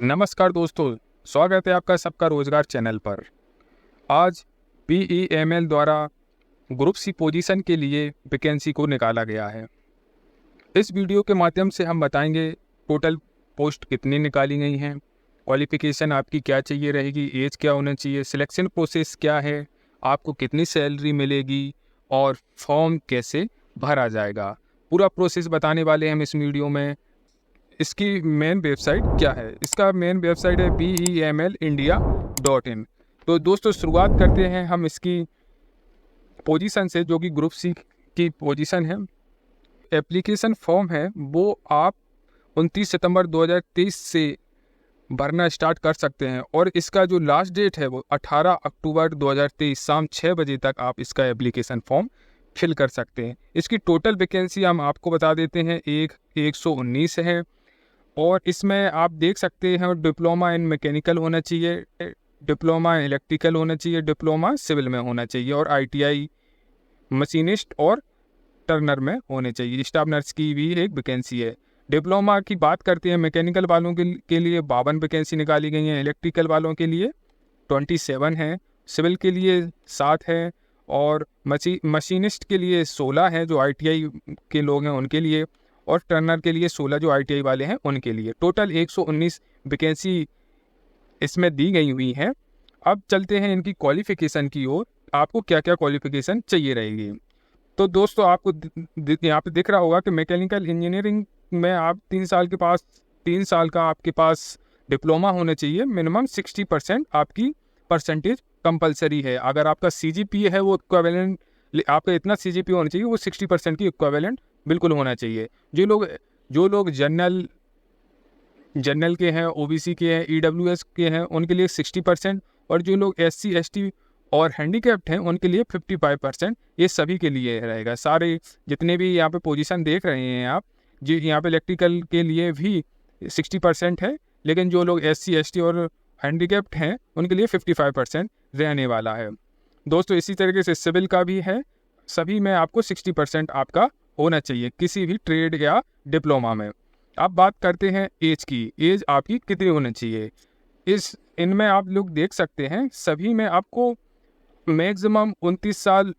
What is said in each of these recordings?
नमस्कार दोस्तों, स्वागत है आपका सबका रोजगार चैनल पर। आज PEML द्वारा ग्रुप सी पोजीशन के लिए वैकेंसी को निकाला गया है। इस वीडियो के माध्यम से हम बताएंगे टोटल पोस्ट कितनी निकाली गई हैं, क्वालिफिकेशन आपकी क्या चाहिए रहेगी, एज क्या होना चाहिए, सिलेक्शन प्रोसेस क्या है, आपको कितनी सैलरी मिलेगी और फॉर्म कैसे भरा जाएगा। पूरा प्रोसेस बताने वाले हैं हम इस वीडियो में। इसकी मेन वेबसाइट क्या है? इसका मेन वेबसाइट है PEMLindia.in। तो दोस्तों शुरुआत करते हैं हम इसकी पोजीशन से, जो कि ग्रुप सी की पोजीशन है। एप्लीकेशन फॉर्म है वो आप 29 सितंबर 2023 से भरना स्टार्ट कर सकते हैं और इसका जो लास्ट डेट है वो 18 अक्टूबर 2023 शाम 6 बजे तक आप इसका एप्लीकेशन फॉर्म फिल कर सकते हैं। इसकी टोटल वैकेंसी हम आपको बता देते हैं, 119 है और इसमें आप देख सकते हैं डिप्लोमा इन मैकेनिकल होना चाहिए, डिप्लोमा इलेक्ट्रिकल होना चाहिए, डिप्लोमा सिविल में होना चाहिए और ITI मशीनिस्ट और टर्नर में होने चाहिए। स्टाफ नर्स की भी एक वैकेंसी है। डिप्लोमा की बात करते हैं, मैकेनिकल वालों के लिए 52 वैकेंसी निकाली गई हैं, इलेक्ट्रिकल वालों के लिए 27 है, सिविल के लिए 7 है और मशीनिस्ट के लिए 16 है जो ITI के लोग हैं उनके लिए, और टर्नर के लिए 16 जो ITI वाले हैं उनके लिए। टोटल 119 वैकेंसी इसमें दी गई हुई हैं। अब चलते हैं इनकी क्वालिफिकेशन की ओर। आपको क्या क्या क्वालिफिकेशन चाहिए रहेगी। तो दोस्तों आपको यहाँ पे दिख रहा होगा कि मैकेनिकल इंजीनियरिंग में आप 3 साल का आपके पास डिप्लोमा होना चाहिए। मिनिमम 60% आपकी परसेंटेज कंपलसरी है। अगर आपका CGPA है वो इक्विवेलेंट, आपका इतना CGPA होना चाहिए वो 60% की इक्विवेलेंट बिल्कुल होना चाहिए। जो लोग जनरल के हैं, OBC के हैं, EWS के हैं उनके लिए 60%, और जो लोग SC ST और हैंडीकैप्ड हैं उनके लिए 55%। ये सभी के लिए रहेगा। सारे जितने भी यहाँ पे पोजीशन देख रहे हैं आप, जी यहाँ पे इलेक्ट्रिकल के लिए भी 60% है, लेकिन जो लोग SC ST और हैंडीकैप्ड हैं उनके लिए 55% रहने वाला है। दोस्तों इसी तरीके से सिविल का भी है, सभी में आपको 60% आपका होना चाहिए किसी भी ट्रेड या डिप्लोमा में। अब बात करते हैं एज की। एज आपकी कितनी होनी चाहिए? इनमें आप लोग देख सकते हैं सभी में आपको मैक्सिमम 29 साल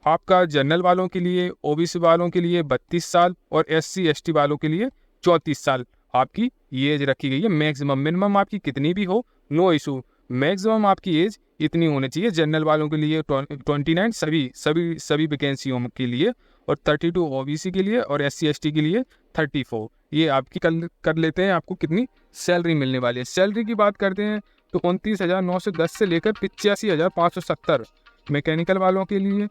आपका जनरल वालों के लिए, OBC वालों के लिए 32 साल और SC ST वालों के लिए 34 साल आपकी ये एज रखी गई है। मैक्सिमम, मिनिमम आपकी कितनी भी हो नो इशू, मैक्सिमम आपकी एज इतनी होनी चाहिए। जनरल वालों के लिए 29 सभी वैकेंसियों के लिए, और 32 OBC के लिए और SC ST के लिए 34। ये आपकी कर लेते हैं आपको कितनी सैलरी मिलने वाली है। सैलरी की बात करते हैं तो 29,910 से लेकर 85,570 मैकेनिकल वालों के लिए,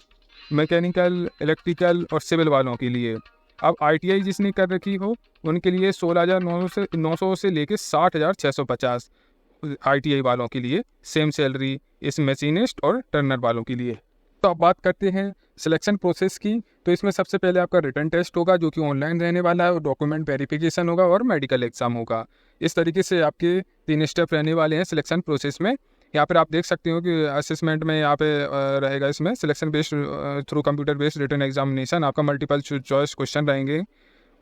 मैकेनिकल, इलेक्ट्रिकल और सिविल वालों के लिए। अब ITI जिसने कर रखी हो उनके लिए 16,900 से लेकर 60,650 ITI वालों के लिए सेम सैलरी इस मशीनिस्ट और टर्नर वालों के लिए। तो अब बात करते हैं सिलेक्शन प्रोसेस की। तो इसमें सबसे पहले आपका रिटन टेस्ट होगा जो कि ऑनलाइन रहने वाला है, और डॉक्यूमेंट वेरिफिकेशन होगा और मेडिकल एग्जाम होगा। इस तरीके से आपके 3 स्टेप रहने वाले हैं सिलेक्शन प्रोसेस में। यहाँ पर आप देख सकते हो कि असेसमेंट में यहाँ पे रहेगा इसमें selection based through computer based written examination. आपका मल्टीपल चॉइस क्वेश्चन रहेंगे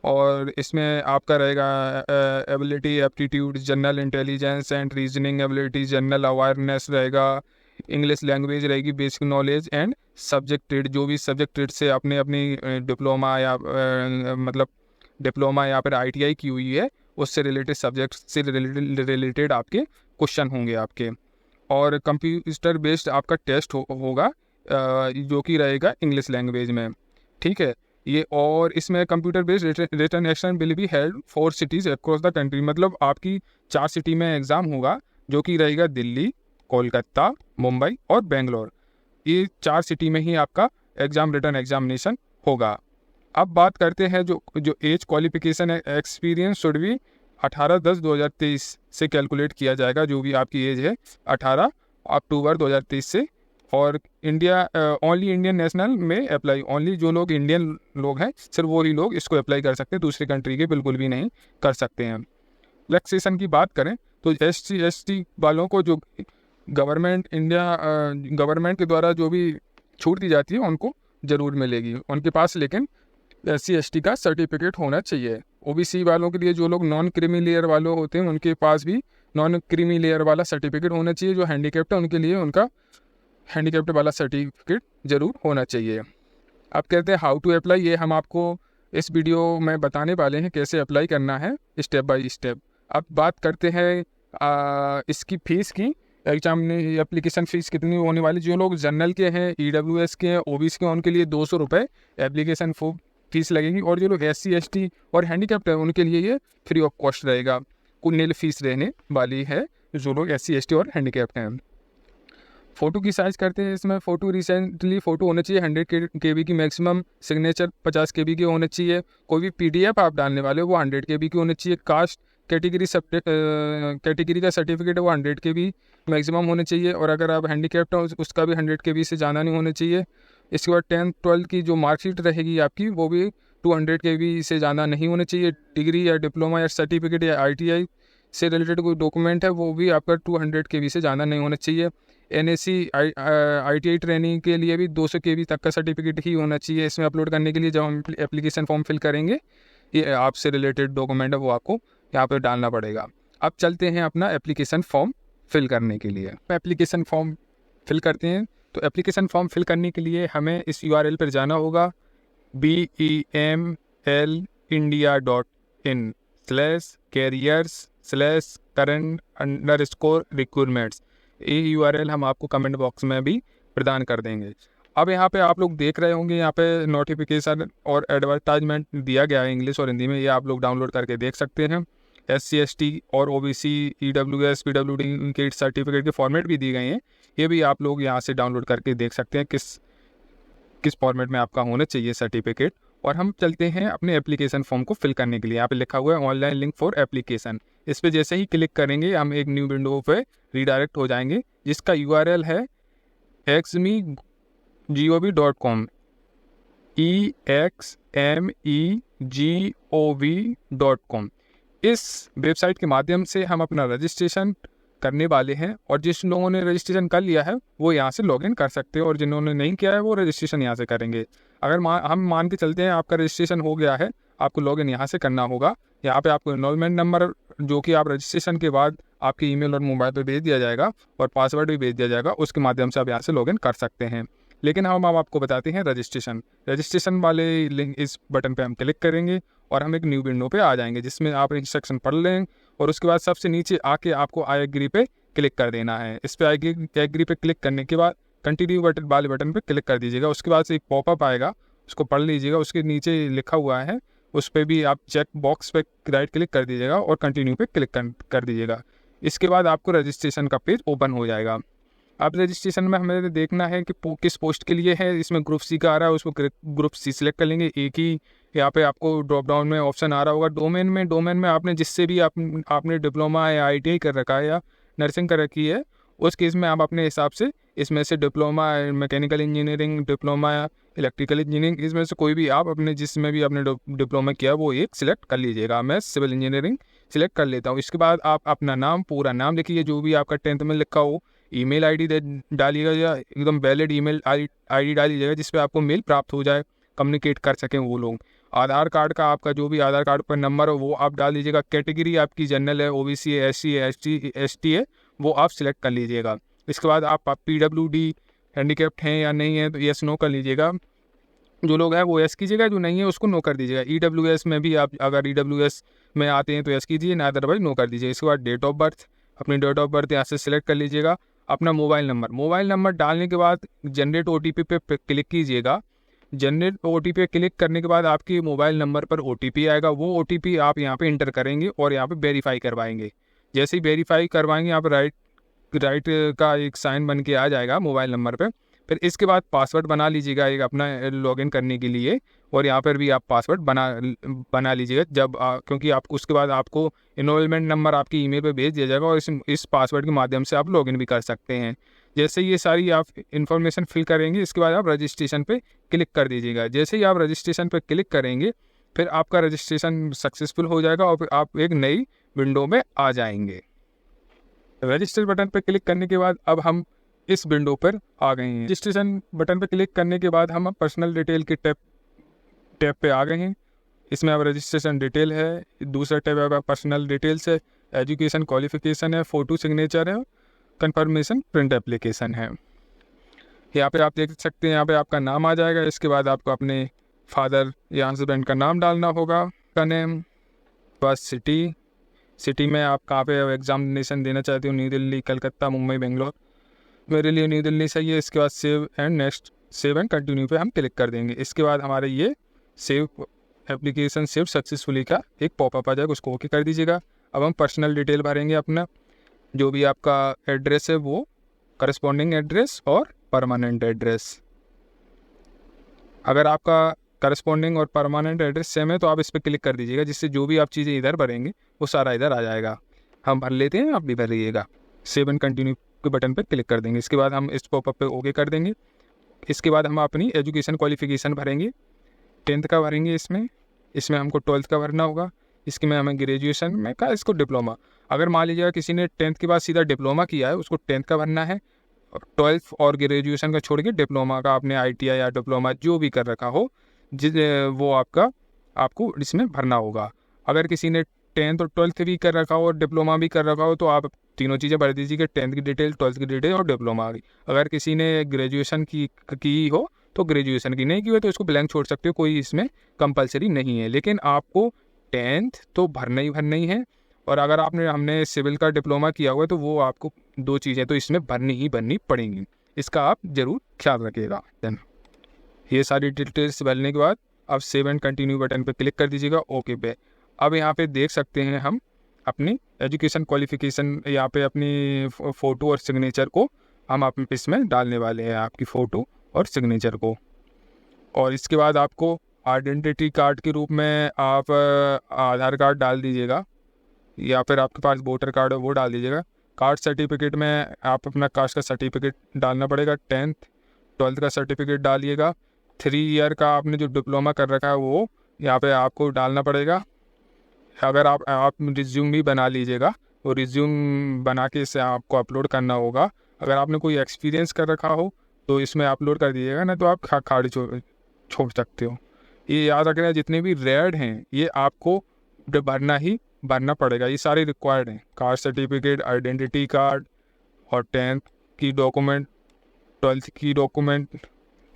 और इसमें आपका रहेगा ability, aptitude, general intelligence and reasoning ability, general awareness रहेगा, इंग्लिश लैंग्वेज रहेगी, basic knowledge and subject trade. जो भी सब्जेक्ट ट्रेड से आपने अपनी डिप्लोमा या मतलब डिप्लोमा या फिर ITI की हुई है उससे रिलेटेड सब्जेक्ट से रिलेटेड आपके क्वेश्चन होंगे आपके। और कंप्यूटर बेस्ड आपका टेस्ट होगा जो कि रहेगा इंग्लिश लैंग्वेज में, ठीक है ये। और इसमें computer based written exam will be held 4 cities across the country. मतलब आपकी 4 सिटी में एग्ज़ाम होगा जो कि रहेगा दिल्ली, कोलकाता, मुंबई और बेंगलोर। ये 4 सिटी में ही आपका एग्ज़ाम रिटन एग्जामिनेशन होगा। अब बात करते हैं जो एज क्वालिफिकेशन है। एक्सपीरियंस शुड बी 18/10/2023 से कैलकुलेट किया जाएगा, जो भी आपकी एज है 18 अक्टूबर 2023 से। और ओनली इंडियन नेशनल में अप्लाई, ओनली जो लोग इंडियन लोग हैं सिर्फ वो ही लोग इसको अप्लाई कर सकते हैं, दूसरी कंट्री के बिल्कुल भी नहीं कर सकते हैं। रिलैक्सेशन की बात करें तो SC ST वालों को जो गवर्नमेंट के द्वारा जो भी छूट दी जाती है उनको ज़रूर मिलेगी उनके पास, लेकिन SC ST का सर्टिफिकेट होना चाहिए। OBC वालों के लिए, जो लोग नॉन क्रीमी लेयर वालों होते हैं उनके पास भी नॉन क्रीमी लेयर वाला सर्टिफिकेट होना चाहिए। जो हैंडीकैप्ड है उनके लिए उनका हैंडीकैप्ड वाला सर्टिफिकेट ज़रूर होना चाहिए। अब कहते हैं हाउ टू अप्लाई, ये हम आपको इस वीडियो में बताने वाले हैं कैसे अप्लाई करना है स्टेप बाय स्टेप। अब बात करते हैं इसकी फ़ीस की। एग्जाम में एप्लीकेशन फ़ीस कितनी होने वाली, जो लोग जनरल के हैं, EWS के हैं, OBC के, उनके लिए 200 रुपये एप्लीकेशन फ़ीस लगेगी, और जो लोग SC ST और हैंडीकैप्ड है उनके लिए ये फ्री ऑफ कॉस्ट रहेगा, कोई नील फीस रहने वाली है जो लोग SC ST और हैंडीकैप्ड हैं। फ़ोटो की साइज़ करते हैं इसमें। फ़ोटो रिसेंटली फ़ोटो होना चाहिए 100 KB की, मैक्सिमम सिग्नेचर 50 KB के होने चाहिए। कोई भी PDF आप डालने वाले हो वो 100 KB की होनी चाहिए। कास्ट कैटेगरी कैटेगरी का सर्टिफिकेट है वो 100 KB मैक्सिमम होने चाहिए, और अगर आप हैंडीकैप्ड हो उसका भी 100 KB से ज़्यादा नहीं होना चाहिए। इसके बाद 10th 12th की जो मार्कशीट रहेगी आपकी वो भी 200 KB से ज़्यादा नहीं होना चाहिए। डिग्री या डिप्लोमा या सर्टिफिकेट या ITI से रिलेटेड कोई डॉक्यूमेंट है वो भी आपका 200 KB से ज़्यादा नहीं होना चाहिए। NSC ITI ट्रेनिंग के लिए भी 200 KB तक का सर्टिफिकेट ही होना चाहिए इसमें अपलोड करने के लिए। जब हम एप्लीकेशन फॉर्म फिल करेंगे ये आपसे रिलेटेड डॉक्यूमेंट है वो आपको यहाँ पर डालना पड़ेगा। अब चलते हैं अपना एप्लीकेशन फॉर्म फिल करने के लिए। एप्लीकेशन फॉर्म फिल करते हैं, तो एप्लीकेशन फॉर्म फिल करने के लिए हमें इस URL पर जाना होगा BEMLindia.in/careers/current_requirements। ये URL हम आपको कमेंट बॉक्स में भी प्रदान कर देंगे। अब यहाँ पे आप लोग देख रहे होंगे, यहाँ पे नोटिफिकेशन और एडवर्टाइजमेंट दिया गया है इंग्लिश और हिंदी में, ये आप लोग डाउनलोड करके देख सकते हैं। SC ST और OBC EWS PWD के सर्टिफिकेट के फॉर्मेट भी दिए गए हैं, ये भी आप लोग यहाँ से डाउनलोड करके देख सकते हैं किस फॉर्मेट में आपका होना चाहिए सर्टिफिकेट। और हम चलते हैं अपने एप्लीकेशन फॉर्म को फिल करने के लिए। यहाँ पे लिखा हुआ है ऑनलाइन लिंक फॉर एप्लीकेशन, इस पर जैसे ही क्लिक करेंगे हम एक न्यू विंडो पे रीडायरेक्ट हो जाएंगे जिसका URL है exmegov.com exmegov.com। इस वेबसाइट के माध्यम से हम अपना रजिस्ट्रेशन करने वाले हैं, और जिस लोगों ने रजिस्ट्रेशन कर लिया है वो यहाँ से लॉगिन कर सकते हैं, और जिन्होंने नहीं किया है वो रजिस्ट्रेशन यहाँ से करेंगे। अगर हम मान के चलते हैं आपका रजिस्ट्रेशन हो गया है, आपको लॉगिन यहाँ से करना होगा। यहाँ पे आपको एनरोलमेंट नंबर जो कि आप रजिस्ट्रेशन के बाद आपके ईमेल और मोबाइल पर भेज दिया जाएगा, और पासवर्ड भी भेज दिया जाएगा, उसके माध्यम से आप यहाँ से लॉगिन कर सकते हैं। लेकिन हम अब आपको बताते हैं रजिस्ट्रेशन वाले लिंक, इस बटन पे हम क्लिक करेंगे और हम एक न्यू विंडो पे आ जाएंगे जिसमें आप इंस्ट्रक्शन पढ़ लें, और उसके बाद सबसे नीचे आके आपको आई एग्री पे क्लिक कर देना है। इस पर आई एग्री पे क्लिक करने के बाद कंटिन्यू वाले बटन पे क्लिक कर दीजिएगा। उसके बाद से एक पॉपअप आएगा, उसको पढ़ लीजिएगा। उसके नीचे लिखा हुआ है उस पर भी आप चेक बॉक्स पे राइट क्लिक कर दीजिएगा और कंटिन्यू पे क्लिक कर दीजिएगा। इसके बाद आपको रजिस्ट्रेशन का पेज ओपन हो जाएगा। अब रजिस्ट्रेशन में हमें देखना है कि किस पोस्ट के लिए है। इसमें ग्रुप C का आ रहा है, उसको ग्रुप C सिलेक्ट कर लेंगे। एक ही यहाँ पे आपको ड्रॉप डाउन में ऑप्शन आ रहा होगा डोमेन में आपने जिससे भी आपने डिप्लोमा या ITI कर रखा है या नर्सिंग कर रखी है, उस केस में आप अपने हिसाब से इसमें से diploma mechanical engineering, diploma electrical engineering, इसमें से कोई भी आप अपने जिसमें भी आपने डिप्लोमा किया वो एक सिलेक्ट कर लीजिएगा। मैं सिविल इंजीनियरिंग सिलेक्ट कर लेता हूँ। इसके बाद आप अपना नाम, पूरा नाम लिखिए, जो भी आपका 10th में लिखा हो। ईमेल ID डालिएगा या एकदम वैलिड ईमेल ID डालिएगा जिस पे आपको मेल प्राप्त हो जाए, कम्युनिकेट कर सकें वो लोग। आधार कार्ड का आपका जो भी आधार कार्ड पर नंबर हो वो आप डाल दीजिएगा। कैटेगरी आपकी जनरल है, OBC है, SC है, ST है, वो आप सिलेक्ट कर लीजिएगा। इसके बाद आप PWD हैंडीकैप्ड हैं या नहीं है तो येस नो कर लीजिएगा। जो लोग हैं वो येस कीजिएगा, जो नहीं है उसको नो कर दीजिएगा। EWS में भी आप अगर EWS में आते हैं तो येस कीजिए, ना अदरवाइज नो कर दीजिए। इसके बाद डेट ऑफ बर्थ, अपनी डेट ऑफ बर्थ यहाँ से सिलेक्ट कर लीजिएगा। अपना मोबाइल नंबर डालने के बाद जनरेट OTP पे क्लिक कीजिएगा। जनरेट OTP पे क्लिक करने के बाद आपके मोबाइल नंबर पर OTP आएगा। वो OTP आप यहाँ पे इंटर करेंगे और यहाँ पे वेरीफाई करवाएंगे। जैसे ही वेरीफाई करवाएंगे आप राइट का एक साइन बन के आ जाएगा मोबाइल नंबर पे। फिर इसके बाद पासवर्ड बना लीजिएगा एक अपना लॉगिन करने के लिए, और यहाँ पर भी आप पासवर्ड बना लीजिएगा क्योंकि आप उसके बाद आपको इनरोलमेंट नंबर आपकी ईमेल पे भेज दिया जाएगा और इस पासवर्ड के माध्यम से आप लॉगिन भी कर सकते हैं। जैसे ये सारी आप इन्फॉर्मेशन फिल करेंगे इसके बाद आप रजिस्ट्रेशन पे क्लिक कर दीजिएगा। जैसे ही आप रजिस्ट्रेशन पे क्लिक करेंगे फिर आपका रजिस्ट्रेशन सक्सेसफुल हो जाएगा और फिर आप एक नई विंडो में आ जाएंगे। रजिस्टर बटन पर क्लिक करने के बाद अब हम इस विंडो पर आ गए हैं। रजिस्ट्रेशन बटन पर क्लिक करने के बाद हम पर्सनल डिटेल के टैब पे आ गए हैं। इसमें अब रजिस्ट्रेशन डिटेल है। दूसरा टैब अब पर्सनल डिटेल्स है। एजुकेशन क्वालिफिकेशन है, फ़ोटो सिग्नेचर है, कंफर्मेशन प्रिंट एप्लीकेशन है। यहाँ पे आप देख सकते हैं, यहाँ पे आपका नाम आ जाएगा। इसके बाद आपको अपने फादर या हस्बैंड का नाम डालना होगा, का नेम, बस सिटी में आप कहाँ पे एग्जामिनेशन देना चाहते हो, न्यू दिल्ली, कलकत्ता, मुंबई, बेंगलोर। मेरे लिए न्यू दिल्ली सही है। इसके बाद सेव एंड कंटिन्यू पे हम क्लिक कर देंगे। इसके बाद हमारे ये सेव एप्लीकेशन सेव सक्सेसफुली का एक पॉपअप आ जाएगा, उसको ओके कर दीजिएगा। अब हम पर्सनल डिटेल भरेंगे अपना, जो भी आपका एड्रेस है वो करस्पॉन्डिंग एड्रेस और परमानेंट एड्रेस। अगर आपका करस्पॉन्डिंग और परमानेंट एड्रेस सेम है तो आप इस पर क्लिक कर दीजिएगा, जिससे जो भी आप चीज़ें इधर भरेंगे वो सारा इधर आ जाएगा। हम भर लेते हैं, आप भी भरिएगा। सेव एंड कंटिन्यू के बटन पर क्लिक कर देंगे। इसके बाद हम इस पॉपअप पे ओके कर देंगे। इसके बाद हम अपनी एजुकेशन क्वालिफिकेशन भरेंगे। 10th का भरेंगे, इसमें हमको 12th का भरना होगा। इसके में हमें ग्रेजुएशन में का इसको डिप्लोमा, अगर मान लीजिएगा किसी ने 10th के बाद सीधा डिप्लोमा किया है, उसको 10th का भरना है। 12th और ग्रेजुएशन का छोड़ के डिप्लोमा का आपने ITI या डिप्लोमा जो भी कर रखा हो, वो आपको इसमें भरना होगा। अगर किसी ने 10th और 12th भी कर रखा हो और डिप्लोमा भी कर रखा हो तो आप तीनों चीज़ें भर दीजिए, 10th की डिटेल, 12th की डिटेल और डिप्लोमा की। अगर किसी ने ग्रेजुएशन की हो तो ग्रेजुएशन की, नहीं की हो तो इसको ब्लैंक छोड़ सकते हो, कोई इसमें कंपलसरी नहीं है। लेकिन आपको 10th तो भरना ही है। और अगर हमने सिविल का डिप्लोमा किया हुआ है तो वो आपको 2 चीज़ें तो इसमें भरनी पड़ेंगी। इसका आप ज़रूर ख्याल रखिएगा। देन ये सारी डिटेल्स भरने के बाद अब सेव एंड कंटिन्यू बटन पे क्लिक कर दीजिएगा, ओके पे। अब यहाँ पे देख सकते हैं हम अपनी एजुकेशन क्वालिफिकेशन, यहाँ पे अपनी फ़ोटो और सिग्नेचर को हम अपने इसमें डालने वाले हैं, आपकी फ़ोटो और सिग्नेचर को। और इसके बाद आपको आइडेंटिटी कार्ड के रूप में आप आधार कार्ड डाल दीजिएगा, या फिर आपके पास वोटर कार्ड है वो डाल दीजिएगा। कास्ट सर्टिफिकेट में आप अपना कास्ट का सर्टिफिकेट डालना पड़ेगा। 10th 12th का सर्टिफिकेट डालिएगा। 3 ईयर का आपने जो डिप्लोमा कर रखा है वो यहाँ पे आपको डालना पड़ेगा। अगर आप रिज्यूम भी बना लीजिएगा, वो रिज्यूम बना के इसे आपको अपलोड करना होगा। अगर आपने कोई एक्सपीरियंस कर रखा हो तो इसमें अपलोड कर दीजिएगा, ना तो आप खाली छोड़ सकते हो। ये याद रखना, जितने भी रेड हैं ये आपको भरना पड़ेगा। ये सारे रिक्वायर्ड हैं, कास्ट सर्टिफिकेट, आइडेंटिटी कार्ड और 10th की डॉक्यूमेंट, 12th की डॉक्यूमेंट।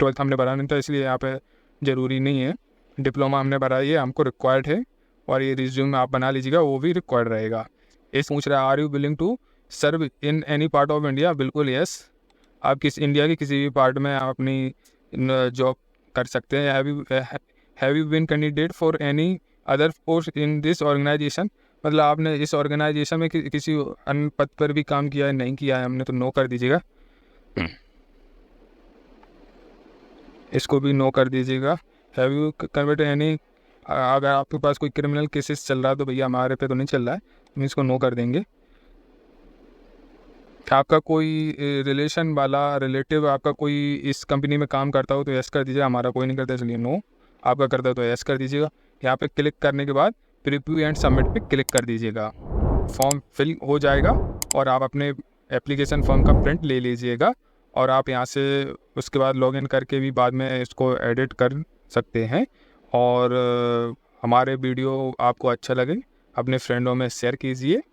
12th हमने भरा नहीं था इसलिए यहाँ पे ज़रूरी नहीं है। डिप्लोमा हमने भरा, ये हमको रिक्वायर्ड है। और ये रिज्यूम आप बना लीजिएगा, वो भी रिक्वायर्ड रहेगा। इस पूछ रहा है, are you willing to serve in any part of India? बिल्कुल यस। आप इंडिया के किसी भी पार्ट में आप अपनी जॉब कर सकते हैं। Have you been candidate for any other post in this organisation? मतलब आपने इस ऑर्गेनाइजेशन में किसी अन्य पद पर भी काम किया है? नहीं किया है हमने, तो नो कर दीजिएगा। इसको भी नो कर दीजिएगा। हैव यू कन्वर्ट एनी, अगर आपके पास कोई क्रिमिनल केसेस चल रहा है तो भैया हमारे पे तो नहीं चल रहा है, हम इसको नो कर देंगे। आपका कोई रिलेशन वाला रिलेटिव आपका कोई इस कंपनी में काम करता हो तो यस कर दीजिएगा, हमारा कोई नहीं करता इसलिए नो। आपका करता है तो यस कर दीजिएगा। यहाँ पे क्लिक करने के बाद प्रीव्यू एंड सबमिट पे क्लिक कर दीजिएगा। फॉर्म फिल हो जाएगा और आप अपने एप्लीकेशन फॉर्म का प्रिंट ले लीजिएगा। और आप यहाँ से उसके बाद लॉगिन करके भी बाद में इसको एडिट कर सकते हैं। और हमारे वीडियो आपको अच्छा लगे अपने फ्रेंडों में शेयर कीजिए।